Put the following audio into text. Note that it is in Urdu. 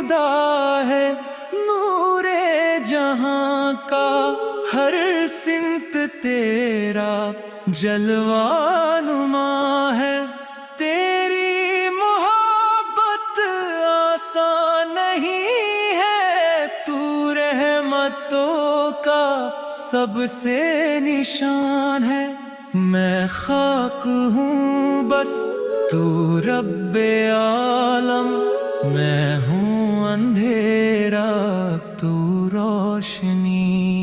خدا ہے، نور جہاں کا ہر سمت تیرا جلوہ نما ہے۔ تیری محبت آسان نہیں ہے، تو رحمتوں کا سب سے نشان ہے۔ میں خاک ہوں بس تو رب عالم، میں ہوں اندھیرا تو روشنی۔